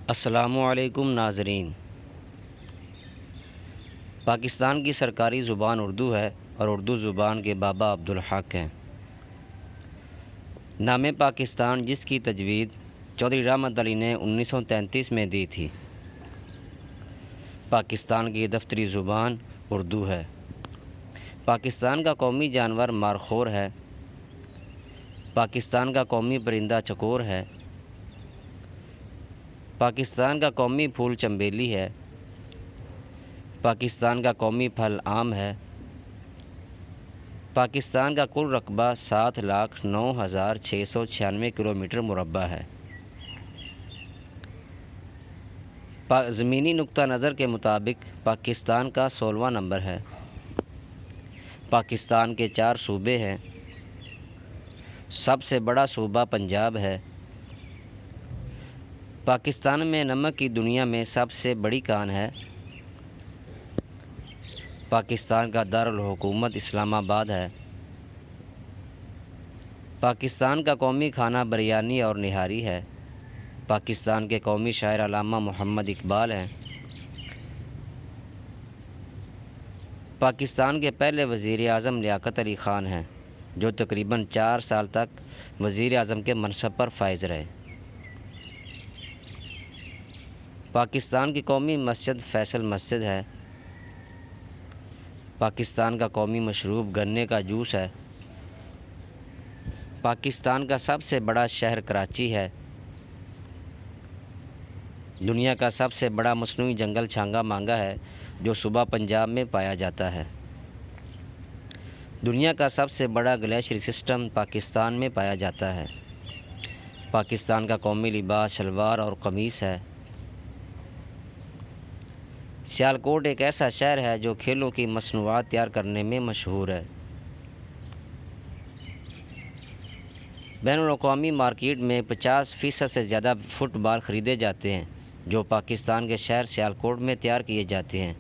السلام علیکم ناظرین۔ پاکستان کی سرکاری زبان اردو ہے اور اردو زبان کے بابا عبدالحق ہیں۔ نام پاکستان جس کی تجوید چودھری رحمت علی نے 1933 میں دی تھی۔ پاکستان کی دفتری زبان اردو ہے۔ پاکستان کا قومی جانور مارخور ہے۔ پاکستان کا قومی پرندہ چکور ہے۔ پاکستان کا قومی پھول چنبیلی ہے۔ پاکستان کا قومی پھل آم ہے۔ پاکستان کا کل رقبہ 7,09,696 کلومیٹر مربع ہے۔ زمینی نقطہ نظر کے مطابق پاکستان کا 16واں نمبر ہے۔ پاکستان کے 4 صوبے ہیں۔ سب سے بڑا صوبہ پنجاب ہے۔ پاکستان میں نمک کی دنیا میں سب سے بڑی کان ہے۔ پاکستان کا دارالحکومت اسلام آباد ہے۔ پاکستان کا قومی کھانا بریانی اور نہاری ہے۔ پاکستان کے قومی شاعر علامہ محمد اقبال ہیں۔ پاکستان کے پہلے وزیر اعظم لیاقت علی خان ہیں، جو تقریباً 4 سال تک وزیر اعظم کے منصب پر فائز رہے۔ پاکستان کی قومی مسجد فیصل مسجد ہے۔ پاکستان کا قومی مشروب گنے کا جوس ہے۔ پاکستان کا سب سے بڑا شہر کراچی ہے۔ دنیا کا سب سے بڑا مصنوعی جنگل چھانگا مانگا ہے، جو صوبہ پنجاب میں پایا جاتا ہے۔ دنیا کا سب سے بڑا گلیشیئر سسٹم پاکستان میں پایا جاتا ہے۔ پاکستان کا قومی لباس شلوار اور قمیص ہے۔ سیالکوٹ ایک ایسا شہر ہے جو کھیلوں کی مصنوعات تیار کرنے میں مشہور ہے۔ بین الاقوامی مارکیٹ میں 50% سے زیادہ فٹ بال خریدے جاتے ہیں، جو پاکستان کے شہر سیالکوٹ میں تیار کیے جاتے ہیں،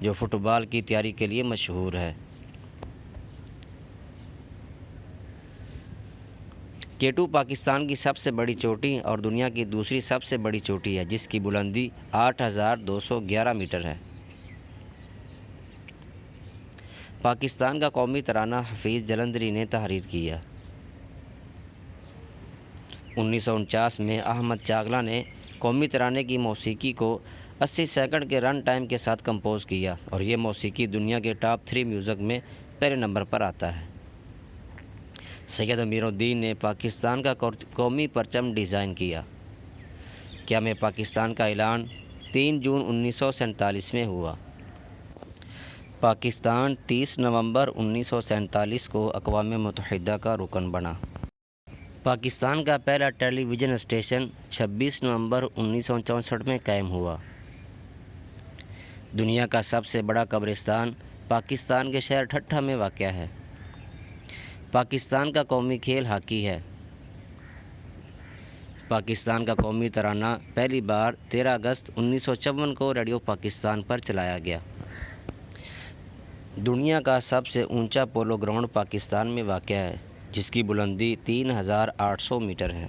جو فٹ بال کی تیاری کے لیے مشہور ہے۔ K2 پاکستان کی سب سے بڑی چوٹی اور دنیا کی دوسری سب سے بڑی چوٹی ہے، جس کی بلندی 8,211 میٹر ہے۔ پاکستان کا قومی ترانہ حفیظ جلندری نے تحریر کیا۔ 1949 میں احمد چاغلا نے قومی ترانے کی موسیقی کو 80 سیکنڈ کے رن ٹائم کے ساتھ کمپوز کیا، اور یہ موسیقی دنیا کے ٹاپ 3 میوزک میں پہلے نمبر پر آتا ہے۔ سید امیر الدین نے پاکستان کا قومی پرچم ڈیزائن کیا۔ قیام پاکستان کا اعلان 3 جون 1947 میں ہوا۔ پاکستان 30 نومبر 1947 کو اقوام متحدہ کا رکن بنا۔ پاکستان کا پہلا ٹیلی ویژن اسٹیشن 26 نومبر 1964 میں قائم ہوا۔ دنیا کا سب سے بڑا قبرستان پاکستان کے شہر ٹھٹھہ میں واقع ہے۔ پاکستان کا قومی کھیل ہاکی ہے۔ پاکستان کا قومی ترانہ پہلی بار 13 اگست 1954 کو ریڈیو پاکستان پر چلایا گیا۔ دنیا کا سب سے اونچا پولو گراؤنڈ پاکستان میں واقع ہے، جس کی بلندی 3,800 میٹر ہے۔